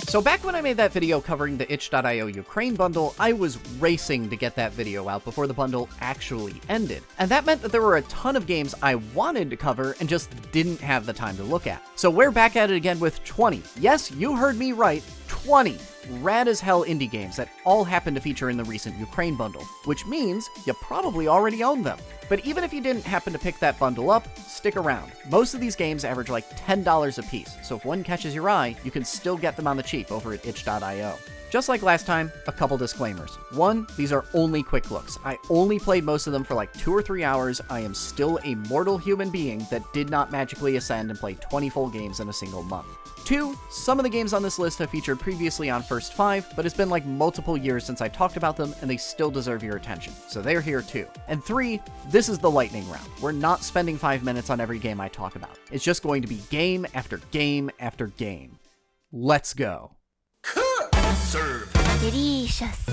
So back when I made that video covering the itch.io Ukraine bundle, I was racing to get that video out before the bundle actually ended. And that meant that there were a ton of games I wanted to cover and just didn't have the time to look at. So we're back at it again with 20. Yes, you heard me right, 20 rad as hell indie games that all happen to feature in the recent Ukraine bundle, which means you probably already own them. But even if you didn't happen to pick that bundle up, stick around. Most of these games average like $10 a piece, so if one catches your eye, you can still get them on the cheap over at itch.io. Just like last time, a couple disclaimers. One, these are only quick looks. I only played most of them for like 2 or 3 hours. I am still a mortal human being that did not magically ascend and play 20 full games in a single month. 2, some of the games on this list have featured previously on First 5, but it's been like multiple years since I talked about them, and they still deserve your attention, so they're here too. And 3, this is the lightning round. We're not spending 5 minutes on every game I talk about. It's just going to be game after game after game. Let's go. Serve. Delicious.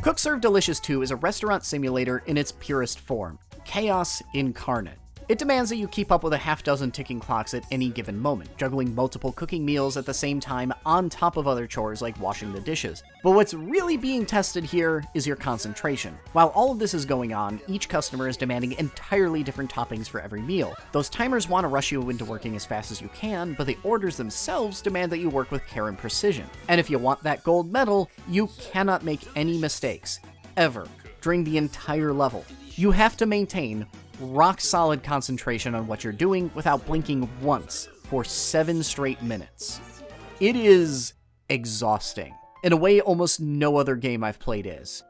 Cook Serve Delicious 2 is a restaurant simulator in its purest form. Chaos incarnate. It demands that you keep up with a half dozen ticking clocks at any given moment, juggling multiple cooking meals at the same time on top of other chores like washing the dishes. But what's really being tested here is your concentration. While all of this is going on, each customer is demanding entirely different toppings for every meal. Those timers want to rush you into working as fast as you can, but the orders themselves demand that you work with care and precision. And if you want that gold medal, you cannot make any mistakes, ever, during the entire level. You have to maintain rock-solid concentration on what you're doing without blinking once for 7 straight minutes. It is exhausting, in a way almost no other game I've played is.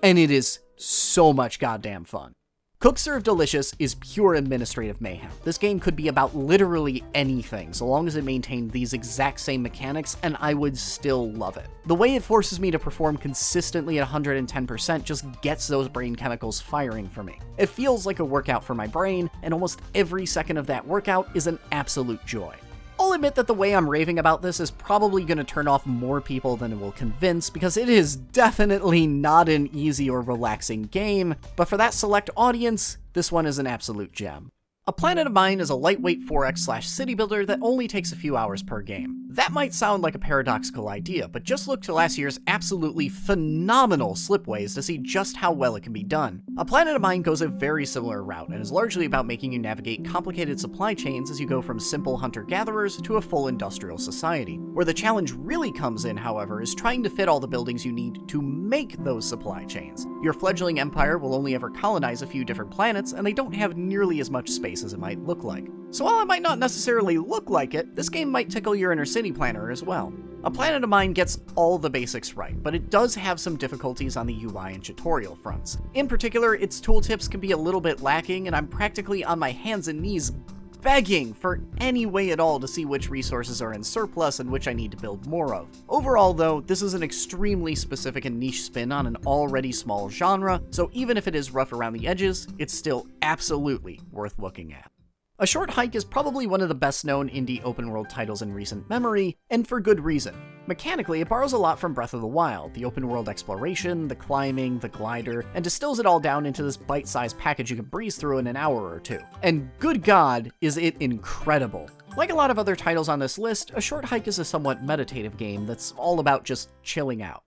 And it is so much goddamn fun. Cook Serve Delicious is pure administrative mayhem. This game could be about literally anything, so long as it maintained these exact same mechanics, and I would still love it. The way it forces me to perform consistently at 110% just gets those brain chemicals firing for me. It feels like a workout for my brain, and almost every second of that workout is an absolute joy. I'll admit that the way I'm raving about this is probably going to turn off more people than it will convince, because it is definitely not an easy or relaxing game, but for that select audience, this one is an absolute gem. A Planet of Mine is a lightweight 4X/city builder that only takes a few hours per game. That might sound like a paradoxical idea, but just look to last year's absolutely phenomenal Slipways to see just how well it can be done. A Planet of Mine goes a very similar route and is largely about making you navigate complicated supply chains as you go from simple hunter-gatherers to a full industrial society. Where the challenge really comes in, however, is trying to fit all the buildings you need to make those supply chains. Your fledgling empire will only ever colonize a few different planets, and they don't have nearly as much space as it might look like. So while it might not necessarily look like it, this game might tickle your inner city planner as well. A Planet of Mine gets all the basics right, but it does have some difficulties on the UI and tutorial fronts. In particular, its tooltips can be a little bit lacking, and I'm practically on my hands and knees begging for any way at all to see which resources are in surplus and which I need to build more of. Overall though, this is an extremely specific and niche spin on an already small genre, so even if it is rough around the edges, it's still absolutely worth looking at. A Short Hike is probably one of the best-known indie open-world titles in recent memory, and for good reason. Mechanically, it borrows a lot from Breath of the Wild, the open-world exploration, the climbing, the glider, and distills it all down into this bite-sized package you can breeze through in an hour or two. And good God, is it incredible. Like a lot of other titles on this list, A Short Hike is a somewhat meditative game that's all about just chilling out.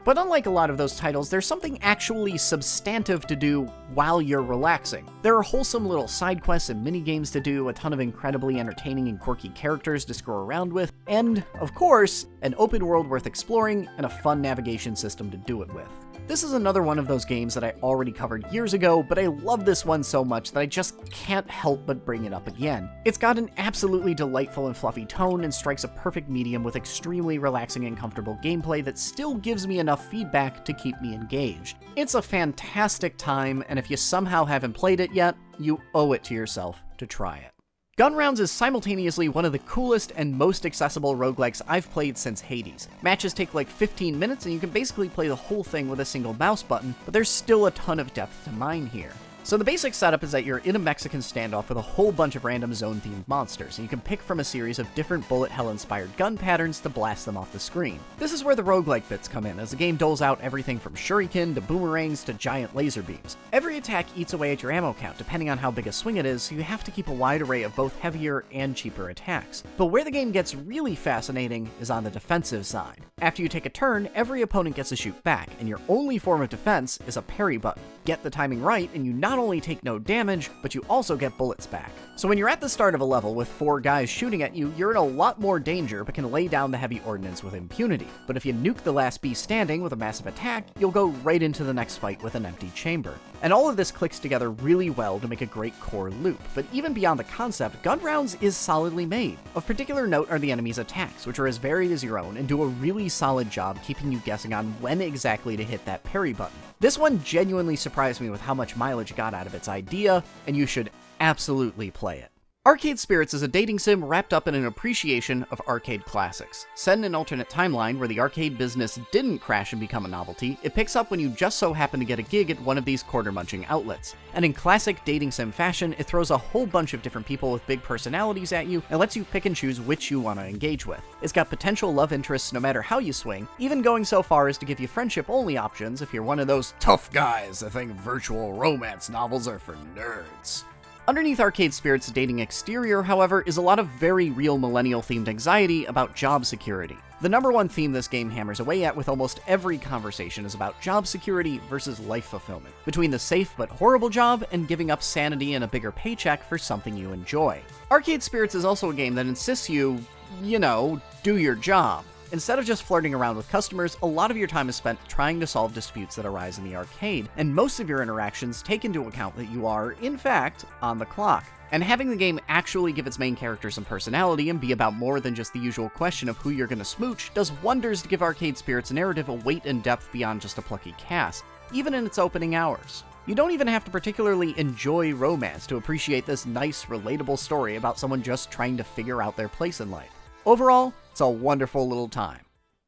But unlike a lot of those titles, there's something actually substantive to do while you're relaxing. There are wholesome little side quests and mini-games to do, a ton of incredibly entertaining and quirky characters to screw around with, and, of course, an open world worth exploring and a fun navigation system to do it with. This is another one of those games that I already covered years ago, but I love this one so much that I just can't help but bring it up again. It's got an absolutely delightful and fluffy tone and strikes a perfect medium with extremely relaxing and comfortable gameplay that still gives me enough feedback to keep me engaged. It's a fantastic time, and if you somehow haven't played it yet, you owe it to yourself to try it. Gunrounds is simultaneously one of the coolest and most accessible roguelikes I've played since Hades. Matches take like 15 minutes and you can basically play the whole thing with a single mouse button, but there's still a ton of depth to mine here. So the basic setup is that you're in a Mexican standoff with a whole bunch of random zone-themed monsters, and you can pick from a series of different bullet hell-inspired gun patterns to blast them off the screen. This is where the roguelike bits come in, as the game doles out everything from shuriken to boomerangs to giant laser beams. Every attack eats away at your ammo count, depending on how big a swing it is, so you have to keep a wide array of both heavier and cheaper attacks. But where the game gets really fascinating is on the defensive side. After you take a turn, every opponent gets to shoot back, and your only form of defense is a parry button. Get the timing right, and you not only take no damage, but you also get bullets back. So when you're at the start of a level with 4 guys shooting at you, you're in a lot more danger, but can lay down the heavy ordnance with impunity. But if you nuke the last beast standing with a massive attack, you'll go right into the next fight with an empty chamber. And all of this clicks together really well to make a great core loop, but even beyond the concept, Gun Rounds is solidly made. Of particular note are the enemy's attacks, which are as varied as your own and do a really solid job keeping you guessing on when exactly to hit that parry button. This one genuinely surprised me with how much mileage it got out of its idea, and you should absolutely play it. Arcade Spirits is a dating sim wrapped up in an appreciation of arcade classics. Set in an alternate timeline where the arcade business didn't crash and become a novelty, it picks up when you just so happen to get a gig at one of these quarter-munching outlets. And in classic dating sim fashion, it throws a whole bunch of different people with big personalities at you and lets you pick and choose which you want to engage with. It's got potential love interests no matter how you swing, even going so far as to give you friendship-only options if you're one of those tough guys that think virtual romance novels are for nerds. Underneath Arcade Spirits' dating exterior, however, is a lot of very real millennial-themed anxiety about job security. The number one theme this game hammers away at with almost every conversation is about job security versus life fulfillment, between the safe but horrible job and giving up sanity and a bigger paycheck for something you enjoy. Arcade Spirits is also a game that insists you do your job. Instead of just flirting around with customers, a lot of your time is spent trying to solve disputes that arise in the arcade, and most of your interactions take into account that you are, in fact, on the clock. And having the game actually give its main character some personality and be about more than just the usual question of who you're gonna smooch does wonders to give Arcade Spirits' narrative a weight and depth beyond just a plucky cast, even in its opening hours. You don't even have to particularly enjoy romance to appreciate this nice, relatable story about someone just trying to figure out their place in life. Overall, it's a wonderful little time.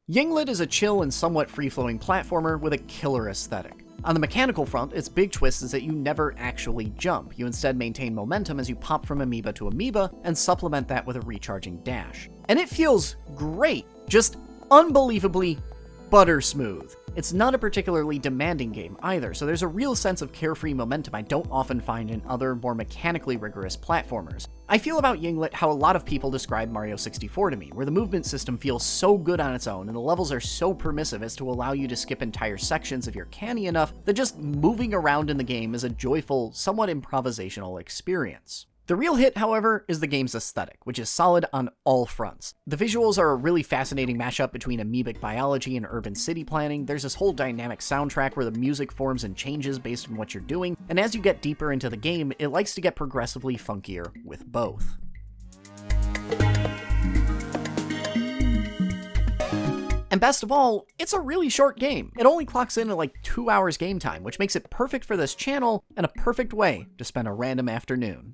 Ynglet is a chill and somewhat free-flowing platformer with a killer aesthetic. On the mechanical front, its big twist is that you never actually jump. You instead maintain momentum as you pop from amoeba to amoeba and supplement that with a recharging dash. And it feels great, just unbelievably butter smooth. It's not a particularly demanding game either, so there's a real sense of carefree momentum I don't often find in other, more mechanically rigorous platformers. I feel about Ynglet how a lot of people describe Mario 64 to me, where the movement system feels so good on its own and the levels are so permissive as to allow you to skip entire sections if you're canny enough that just moving around in the game is a joyful, somewhat improvisational experience. The real hit, however, is the game's aesthetic, which is solid on all fronts. The visuals are a really fascinating mashup between amoebic biology and urban city planning. There's this whole dynamic soundtrack where the music forms and changes based on what you're doing, and as you get deeper into the game, it likes to get progressively funkier with both. And best of all, it's a really short game. It only clocks in at like 2 hours game time, which makes it perfect for this channel and a perfect way to spend a random afternoon.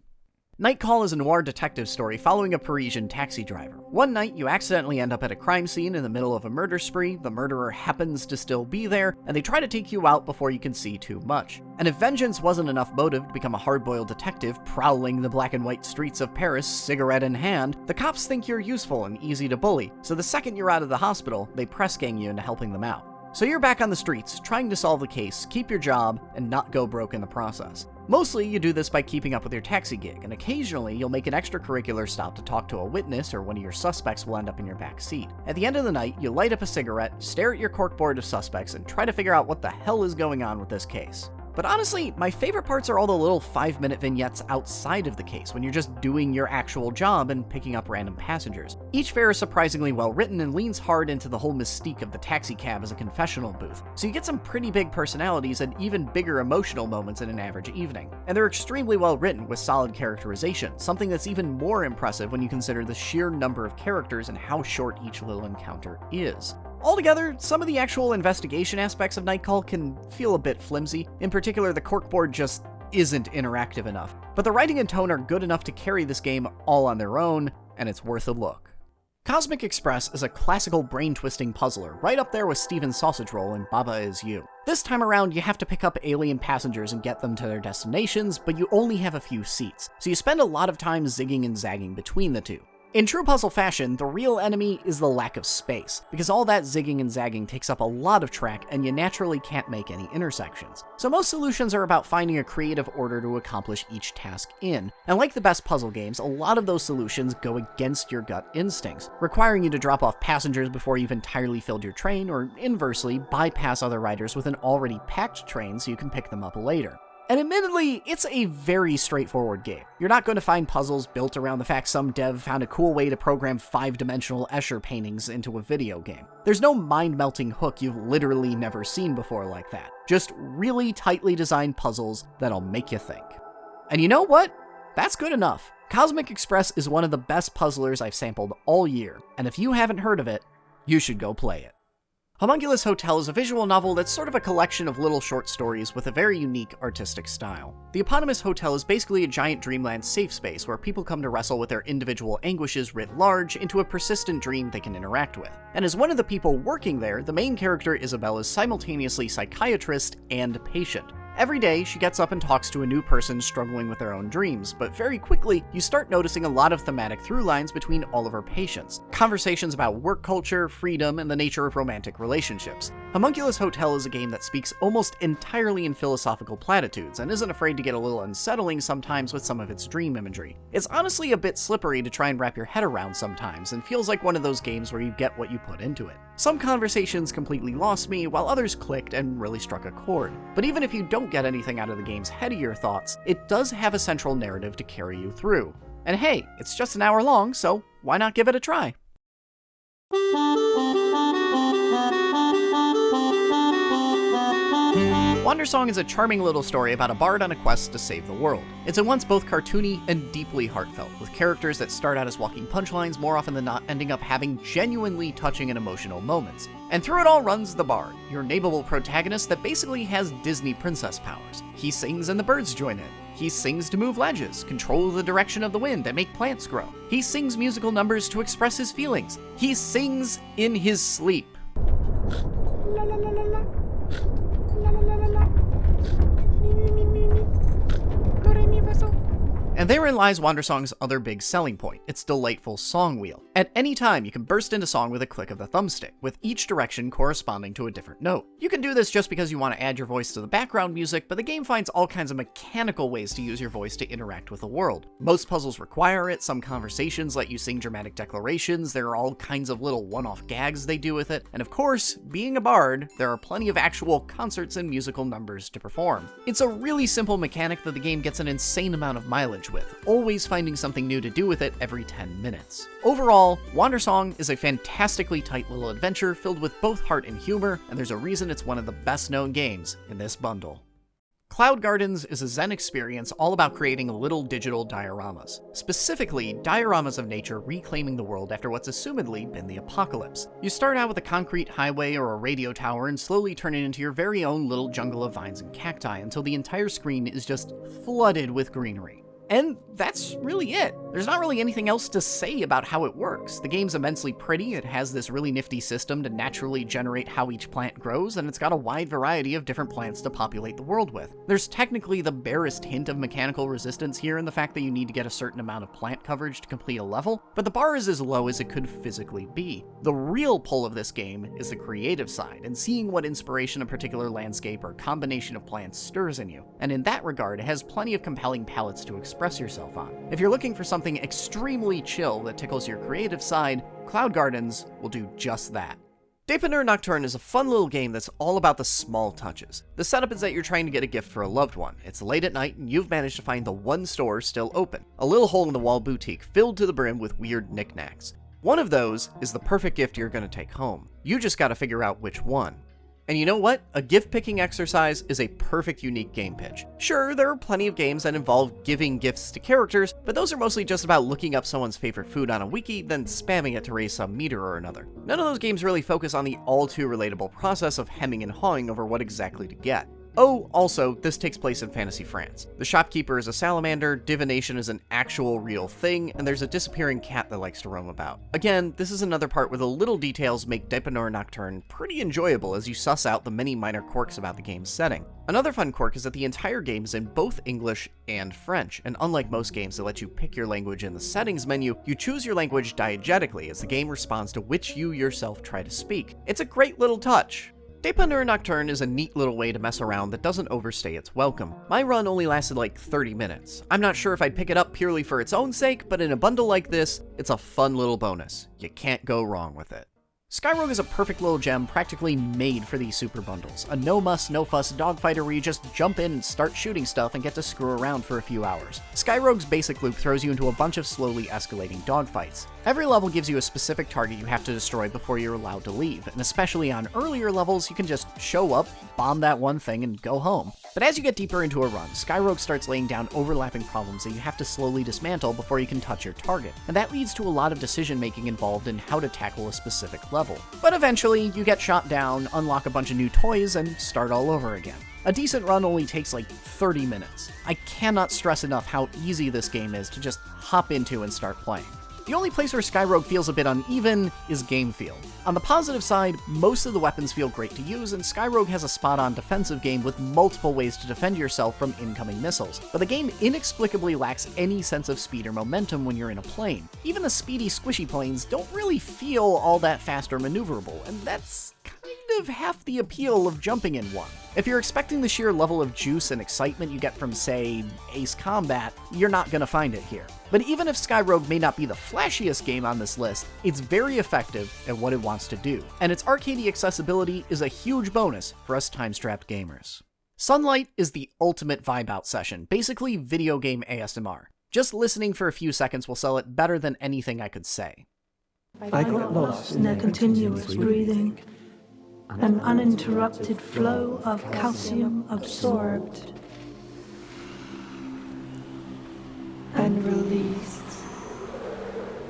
Night Call is a noir detective story following a Parisian taxi driver. One night, you accidentally end up at a crime scene in the middle of a murder spree, the murderer happens to still be there, and they try to take you out before you can see too much. And if vengeance wasn't enough motive to become a hard-boiled detective prowling the black and white streets of Paris, cigarette in hand, the cops think you're useful and easy to bully, so the second you're out of the hospital, they press gang you into helping them out. So you're back on the streets, trying to solve the case, keep your job, and not go broke in the process. Mostly, you do this by keeping up with your taxi gig, and occasionally you'll make an extracurricular stop to talk to a witness or one of your suspects will end up in your back seat. At the end of the night, you light up a cigarette, stare at your corkboard of suspects, and try to figure out what the hell is going on with this case. But honestly, my favorite parts are all the little 5-minute vignettes outside of the case, when you're just doing your actual job and picking up random passengers. Each fare is surprisingly well written and leans hard into the whole mystique of the taxi cab as a confessional booth, so you get some pretty big personalities and even bigger emotional moments in an average evening. And they're extremely well written with solid characterization, something that's even more impressive when you consider the sheer number of characters and how short each little encounter is. Altogether, some of the actual investigation aspects of Night Call can feel a bit flimsy. In particular, the corkboard just isn't interactive enough. But the writing and tone are good enough to carry this game all on their own, and it's worth a look. Cosmic Express is a classical brain-twisting puzzler, right up there with Steven's Sausage Roll and Baba Is You. This time around, you have to pick up alien passengers and get them to their destinations, but you only have a few seats, so you spend a lot of time zigging and zagging between the two. In true puzzle fashion, the real enemy is the lack of space, because all that zigging and zagging takes up a lot of track and you naturally can't make any intersections. So most solutions are about finding a creative order to accomplish each task in, and like the best puzzle games, a lot of those solutions go against your gut instincts, requiring you to drop off passengers before you've entirely filled your train, or inversely, bypass other riders with an already packed train so you can pick them up later. And admittedly, it's a very straightforward game. You're not going to find puzzles built around the fact some dev found a cool way to program 5-dimensional Escher paintings into a video game. There's no mind-melting hook you've literally never seen before like that. Just really tightly designed puzzles that'll make you think. And you know what? That's good enough. Cosmic Express is one of the best puzzlers I've sampled all year, and if you haven't heard of it, you should go play it. Homunculus Hotel is a visual novel that's sort of a collection of little short stories with a very unique artistic style. The eponymous hotel is basically a giant dreamland safe space where people come to wrestle with their individual anguishes writ large into a persistent dream they can interact with. And as one of the people working there, the main character Isabelle is simultaneously psychiatrist and patient. Every day, she gets up and talks to a new person struggling with their own dreams, but very quickly, you start noticing a lot of thematic through lines between all of her patients. Conversations about work culture, freedom, and the nature of romantic relationships. Homunculus Hotel is a game that speaks almost entirely in philosophical platitudes, and isn't afraid to get a little unsettling sometimes with some of its dream imagery. It's honestly a bit slippery to try and wrap your head around sometimes, and feels like one of those games where you get what you put into it. Some conversations completely lost me, while others clicked and really struck a chord. But even if you don't get anything out of the game's headier thoughts, it does have a central narrative to carry you through. And hey, it's just an hour long, so why not give it a try? Wandersong is a charming little story about a bard on a quest to save the world. It's at once both cartoony and deeply heartfelt, with characters that start out as walking punchlines more often than not ending up having genuinely touching and emotional moments. And through it all runs the bard, your nameable protagonist that basically has Disney princess powers. He sings and the birds join in. He sings to move ledges, control the direction of the wind, and make plants grow. He sings musical numbers to express his feelings. He sings in his sleep. And therein lies Wandersong's other big selling point, its delightful song wheel. At any time, you can burst into song with a click of the thumbstick, with each direction corresponding to a different note. You can do this just because you want to add your voice to the background music, but the game finds all kinds of mechanical ways to use your voice to interact with the world. Most puzzles require it, some conversations let you sing dramatic declarations, there are all kinds of little one-off gags they do with it, and of course, being a bard, there are plenty of actual concerts and musical numbers to perform. It's a really simple mechanic that the game gets an insane amount of mileage with, always finding something new to do with it every 10 minutes. Overall, Wandersong is a fantastically tight little adventure filled with both heart and humor, and there's a reason it's one of the best known games in this bundle. Cloud Gardens is a Zen experience all about creating little digital dioramas. Specifically, dioramas of nature reclaiming the world after what's assumedly been the apocalypse. You start out with a concrete highway or a radio tower and slowly turn it into your very own little jungle of vines and cacti until the entire screen is just flooded with greenery. And that's really it. There's not really anything else to say about how it works. The game's immensely pretty, it has this really nifty system to naturally generate how each plant grows, and it's got a wide variety of different plants to populate the world with. There's technically the barest hint of mechanical resistance here in the fact that you need to get a certain amount of plant coverage to complete a level, but the bar is as low as it could physically be. The real pull of this game is the creative side, and seeing what inspiration a particular landscape or combination of plants stirs in you. And in that regard, it has plenty of compelling palettes to express yourself on. If you're looking for something extremely chill that tickles your creative side, Cloud Gardens will do just that. Depanneur Nocturne is a fun little game that's all about the small touches. The setup is that you're trying to get a gift for a loved one. It's late at night and you've managed to find the one store still open, a little hole-in-the-wall boutique filled to the brim with weird knickknacks. One of those is the perfect gift you're going to take home. You just got to figure out which one. And you know what? A gift-picking exercise is a perfect unique game pitch. Sure, there are plenty of games that involve giving gifts to characters, but those are mostly just about looking up someone's favorite food on a wiki, then spamming it to raise some meter or another. None of those games really focus on the all-too-relatable process of hemming and hawing over what exactly to get. Oh, also, this takes place in fantasy France. The shopkeeper is a salamander, divination is an actual real thing, and there's a disappearing cat that likes to roam about. Again, this is another part where the little details make Depanneur Nocturne pretty enjoyable as you suss out the many minor quirks about the game's setting. Another fun quirk is that the entire game is in both English and French, and unlike most games that let you pick your language in the settings menu, you choose your language diegetically as the game responds to which you yourself try to speak. It's a great little touch. Depanneur Nocturne is a neat little way to mess around that doesn't overstay its welcome. My run only lasted like 30 minutes. I'm not sure if I'd pick it up purely for its own sake, but in a bundle like this, it's a fun little bonus. You can't go wrong with it. Skyrogue is a perfect little gem practically made for these super bundles. A no-muss, no-fuss dogfighter where you just jump in and start shooting stuff and get to screw around for a few hours. Skyrogue's basic loop throws you into a bunch of slowly escalating dogfights. Every level gives you a specific target you have to destroy before you're allowed to leave, and especially on earlier levels, you can just show up, bomb that one thing, and go home. But as you get deeper into a run, Skyrogue starts laying down overlapping problems that you have to slowly dismantle before you can touch your target, and that leads to a lot of decision-making involved in how to tackle a specific level. But eventually, you get shot down, unlock a bunch of new toys, and start all over again. A decent run only takes like 30 minutes. I cannot stress enough how easy this game is to just hop into and start playing. The only place where Skyrogue feels a bit uneven is game feel. On the positive side, most of the weapons feel great to use, and Skyrogue has a spot-on defensive game with multiple ways to defend yourself from incoming missiles. But the game inexplicably lacks any sense of speed or momentum when you're in a plane. Even the speedy, squishy planes don't really feel all that fast or maneuverable, and that's kind of half the appeal of jumping in one. If you're expecting the sheer level of juice and excitement you get from, say, Ace Combat, you're not gonna find it here. But even if Skyrogue may not be the flashiest game on this list, it's very effective at what it wants to do, and its arcadey accessibility is a huge bonus for us time-strapped gamers. Sunlight is the ultimate vibe-out session, basically video game ASMR. Just listening for a few seconds will sell it better than anything I could say. I got lost in their continuous breathing, an uninterrupted flow of calcium absorbed and released.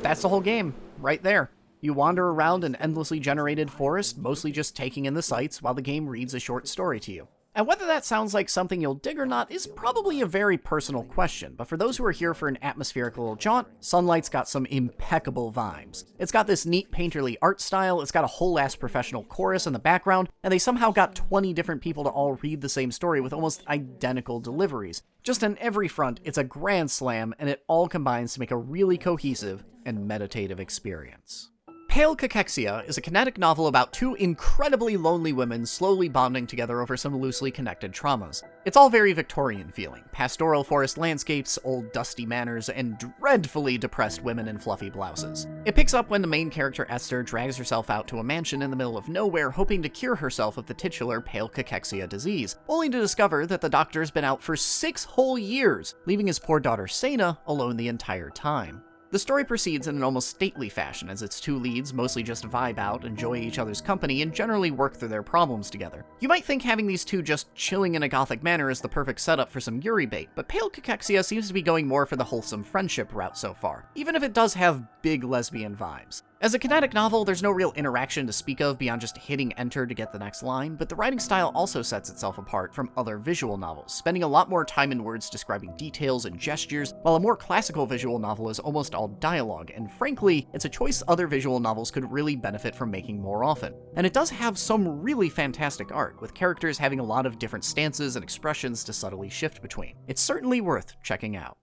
That's the whole game, right there. You wander around an endlessly generated forest, mostly just taking in the sights while the game reads a short story to you. And whether that sounds like something you'll dig or not is probably a very personal question, but for those who are here for an atmospheric little jaunt, Sunlight's got some impeccable vibes. It's got this neat painterly art style, it's got a whole-ass professional chorus in the background, and they somehow got 20 different people to all read the same story with almost identical deliveries. Just on every front, it's a grand slam, and it all combines to make a really cohesive and meditative experience. Pale Cachexia is a kinetic novel about two incredibly lonely women slowly bonding together over some loosely connected traumas. It's all very Victorian feeling, pastoral forest landscapes, old dusty manors, and dreadfully depressed women in fluffy blouses. It picks up when the main character Esther drags herself out to a mansion in the middle of nowhere hoping to cure herself of the titular Pale Cachexia disease, only to discover that the doctor's been out for 6 whole years, leaving his poor daughter Sena alone the entire time. The story proceeds in an almost stately fashion as its two leads mostly just vibe out, enjoy each other's company, and generally work through their problems together. You might think having these two just chilling in a gothic manner is the perfect setup for some Yuri bait, but Pale Cachexia seems to be going more for the wholesome friendship route so far, even if it does have big lesbian vibes. As a kinetic novel, there's no real interaction to speak of beyond just hitting enter to get the next line, but the writing style also sets itself apart from other visual novels, spending a lot more time in words describing details and gestures, while a more classical visual novel is almost all dialogue, and frankly, it's a choice other visual novels could really benefit from making more often. And it does have some really fantastic art, with characters having a lot of different stances and expressions to subtly shift between. It's certainly worth checking out.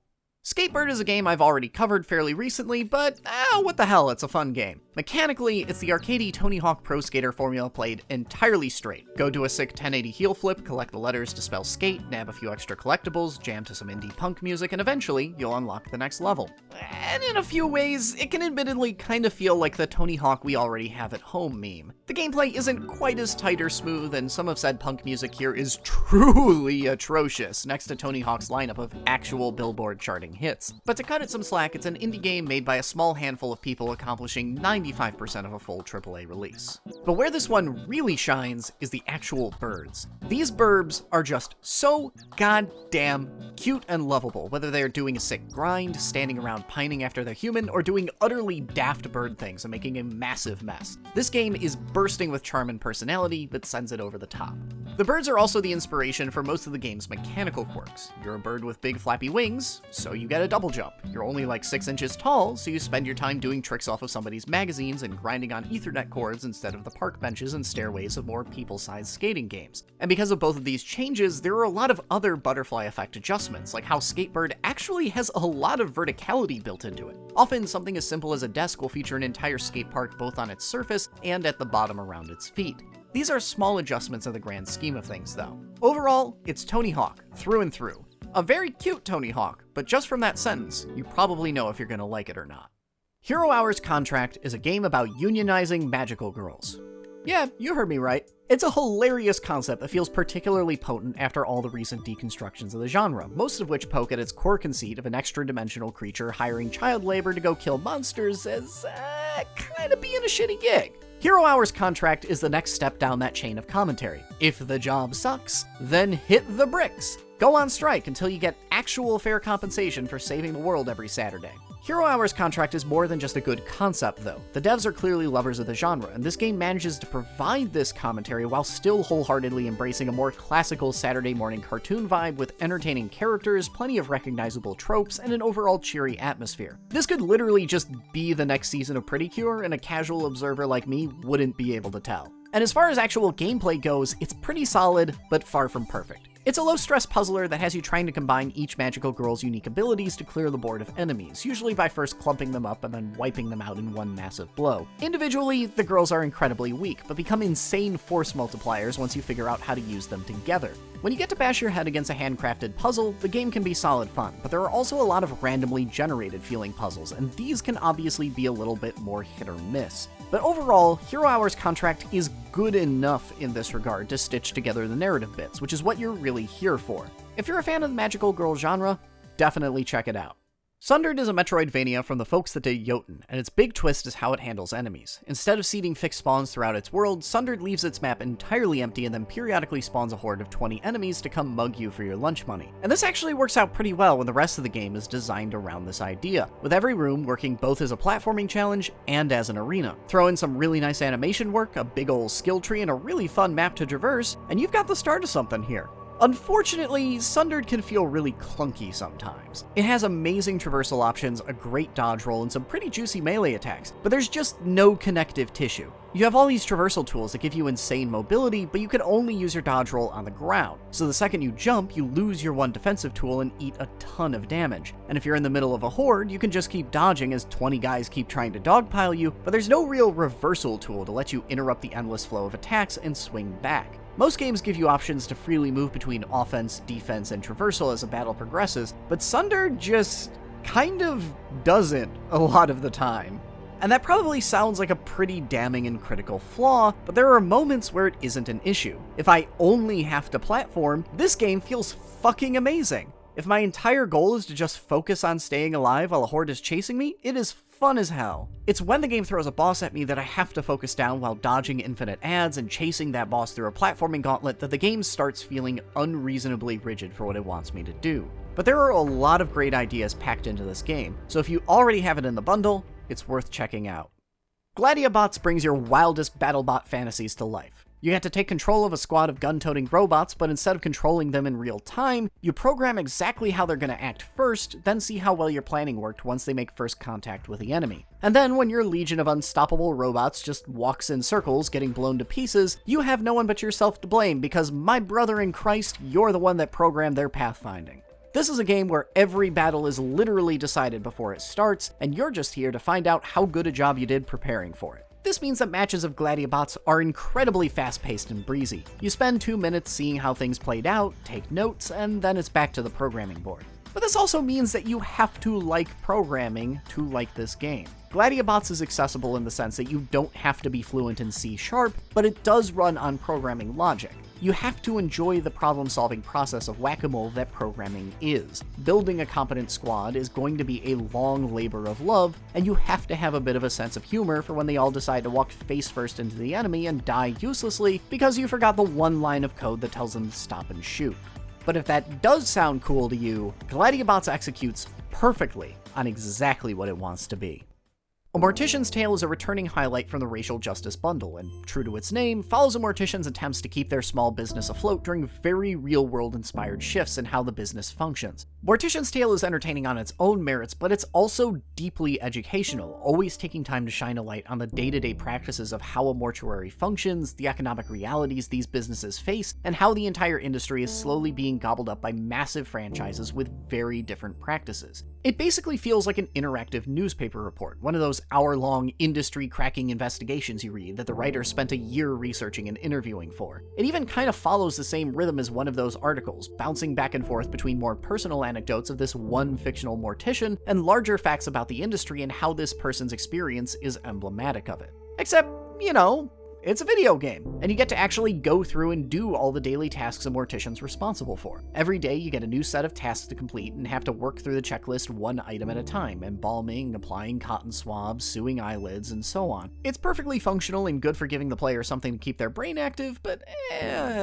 Skatebird is a game I've already covered fairly recently, but what the hell, it's a fun game. Mechanically, it's the arcadey Tony Hawk Pro Skater formula played entirely straight. Go do a sick 1080 heel flip, collect the letters to spell skate, nab a few extra collectibles, jam to some indie punk music, and eventually, you'll unlock the next level. And in a few ways, it can admittedly kind of feel like the Tony Hawk we already have at home meme. The gameplay isn't quite as tight or smooth, and some have said punk music here is truly atrocious, next to Tony Hawk's lineup of actual Billboard charting hits. But to cut it some slack, it's an indie game made by a small handful of people accomplishing 95% of a full AAA release. But where this one really shines is the actual birds. These burbs are just so goddamn cute and lovable, whether they're doing a sick grind, standing around pining chasing after the human or doing utterly daft bird things and making a massive mess. This game is bursting with charm and personality, but sends it over the top. The birds are also the inspiration for most of the game's mechanical quirks. You're a bird with big flappy wings, so you get a double jump. You're only like 6 inches tall, so you spend your time doing tricks off of somebody's magazines and grinding on Ethernet cords instead of the park benches and stairways of more people-sized skating games. And because of both of these changes, there are a lot of other butterfly effect adjustments, like how Skatebird actually has a lot of verticality built into it. Often, something as simple as a desk will feature an entire skate park both on its surface and at the bottom around its feet. These are small adjustments in the grand scheme of things, though. Overall, it's Tony Hawk, through and through. A very cute Tony Hawk, but just from that sentence, you probably know if you're gonna like it or not. Hero Hour's Contract is a game about unionizing magical girls. Yeah, you heard me right. It's a hilarious concept that feels particularly potent after all the recent deconstructions of the genre, most of which poke at its core conceit of an extra-dimensional creature hiring child labor to go kill monsters as, kinda being a shitty gig. Hero Hour's Contract is the next step down that chain of commentary. If the job sucks, then hit the bricks. Go on strike until you get actual fair compensation for saving the world every Saturday. Hero Hour's Contract is more than just a good concept, though. The devs are clearly lovers of the genre, and this game manages to provide this commentary while still wholeheartedly embracing a more classical Saturday morning cartoon vibe with entertaining characters, plenty of recognizable tropes, and an overall cheery atmosphere. This could literally just be the next season of Pretty Cure, and a casual observer like me wouldn't be able to tell. And as far as actual gameplay goes, it's pretty solid, but far from perfect. It's a low-stress puzzler that has you trying to combine each magical girl's unique abilities to clear the board of enemies, usually by first clumping them up and then wiping them out in one massive blow. Individually, the girls are incredibly weak, but become insane force multipliers once you figure out how to use them together. When you get to bash your head against a handcrafted puzzle, the game can be solid fun, but there are also a lot of randomly generated feeling puzzles, and these can obviously be a little bit more hit or miss. But overall, Hero Hour's Contract is good enough in this regard to stitch together the narrative bits, which is what you're really here for. If you're a fan of the magical girl genre, definitely check it out. Sundered is a Metroidvania from the folks that did Jotun, and its big twist is how it handles enemies. Instead of seeding fixed spawns throughout its world, Sundered leaves its map entirely empty and then periodically spawns a horde of 20 enemies to come mug you for your lunch money. And this actually works out pretty well when the rest of the game is designed around this idea, with every room working both as a platforming challenge and as an arena. Throw in some really nice animation work, a big ol' skill tree, and a really fun map to traverse, and you've got the start of something here. Unfortunately, Sundered can feel really clunky sometimes. It has amazing traversal options, a great dodge roll, and some pretty juicy melee attacks, but there's just no connective tissue. You have all these traversal tools that give you insane mobility, but you can only use your dodge roll on the ground. So the second you jump, you lose your one defensive tool and eat a ton of damage. And if you're in the middle of a horde, you can just keep dodging as 20 guys keep trying to dogpile you, but there's no real reversal tool to let you interrupt the endless flow of attacks and swing back. Most games give you options to freely move between offense, defense, and traversal as a battle progresses, but Sundered just kind of doesn't a lot of the time. And that probably sounds like a pretty damning and critical flaw, but there are moments where it isn't an issue. If I only have to platform, this game feels fucking amazing. If my entire goal is to just focus on staying alive while a horde is chasing me, it is fun as hell. It's when the game throws a boss at me that I have to focus down while dodging infinite adds and chasing that boss through a platforming gauntlet that the game starts feeling unreasonably rigid for what it wants me to do. But there are a lot of great ideas packed into this game, so if you already have it in the bundle, it's worth checking out. Gladiabots brings your wildest BattleBot fantasies to life. You get to take control of a squad of gun-toting robots, but instead of controlling them in real time, you program exactly how they're going to act first, then see how well your planning worked once they make first contact with the enemy. And then when your legion of unstoppable robots just walks in circles, getting blown to pieces, you have no one but yourself to blame because, my brother in Christ, you're the one that programmed their pathfinding. This is a game where every battle is literally decided before it starts, and you're just here to find out how good a job you did preparing for it. This means that matches of Gladiabots are incredibly fast-paced and breezy. You spend 2 minutes seeing how things played out, take notes, and then it's back to the programming board. But this also means that you have to like programming to like this game. Gladiabots is accessible in the sense that you don't have to be fluent in C#, but it does run on programming logic. You have to enjoy the problem-solving process of whack-a-mole that programming is. Building a competent squad is going to be a long labor of love, and you have to have a bit of a sense of humor for when they all decide to walk face-first into the enemy and die uselessly because you forgot the one line of code that tells them to stop and shoot. But if that does sound cool to you, Gladiabots executes perfectly on exactly what it wants to be. A Mortician's Tale is a returning highlight from the Racial Justice Bundle, and true to its name, follows a mortician's attempts to keep their small business afloat during very real-world inspired shifts in how the business functions. Mortician's Tale is entertaining on its own merits, but it's also deeply educational, always taking time to shine a light on the day-to-day practices of how a mortuary functions, the economic realities these businesses face, and how the entire industry is slowly being gobbled up by massive franchises with very different practices. It basically feels like an interactive newspaper report, one of those hour-long industry-cracking investigations you read that the writer spent a year researching and interviewing for. It even kind of follows the same rhythm as one of those articles, bouncing back and forth between more personal anecdotes of this one fictional mortician and larger facts about the industry and how this person's experience is emblematic of it. Except, it's a video game, and you get to actually go through and do all the daily tasks a mortician's responsible for. Every day you get a new set of tasks to complete and have to work through the checklist one item at a time, embalming, applying cotton swabs, sewing eyelids, and so on. It's perfectly functional and good for giving the player something to keep their brain active, but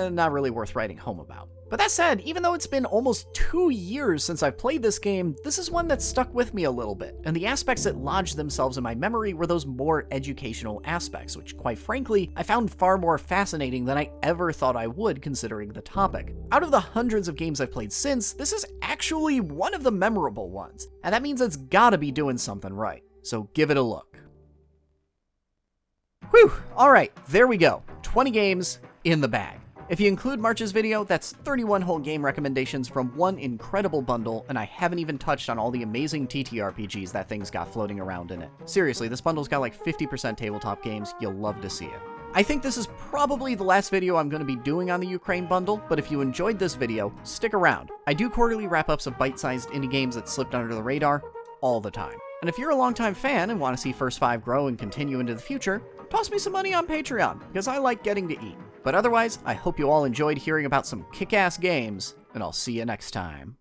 not really worth writing home about. But that said, even though it's been almost 2 years since I've played this game, this is one that stuck with me a little bit, and the aspects that lodged themselves in my memory were those more educational aspects, which, quite frankly, I found far more fascinating than I ever thought I would considering the topic. Out of the hundreds of games I've played since, this is actually one of the memorable ones, and that means it's gotta be doing something right. So give it a look. Whew, alright, there we go. 20 games in the bag. If you include March's video, that's 31 whole game recommendations from one incredible bundle, and I haven't even touched on all the amazing TTRPGs that thing's got floating around in it. Seriously, this bundle's got like 50% tabletop games, you'll love to see it. I think this is probably the last video I'm going to be doing on the Ukraine bundle, but if you enjoyed this video, stick around. I do quarterly wrap-ups of bite-sized indie games that slipped under the radar all the time. And if you're a longtime fan and want to see First 5 grow and continue into the future, toss me some money on Patreon, because I like getting to eat. But otherwise, I hope you all enjoyed hearing about some kick-ass games, and I'll see you next time.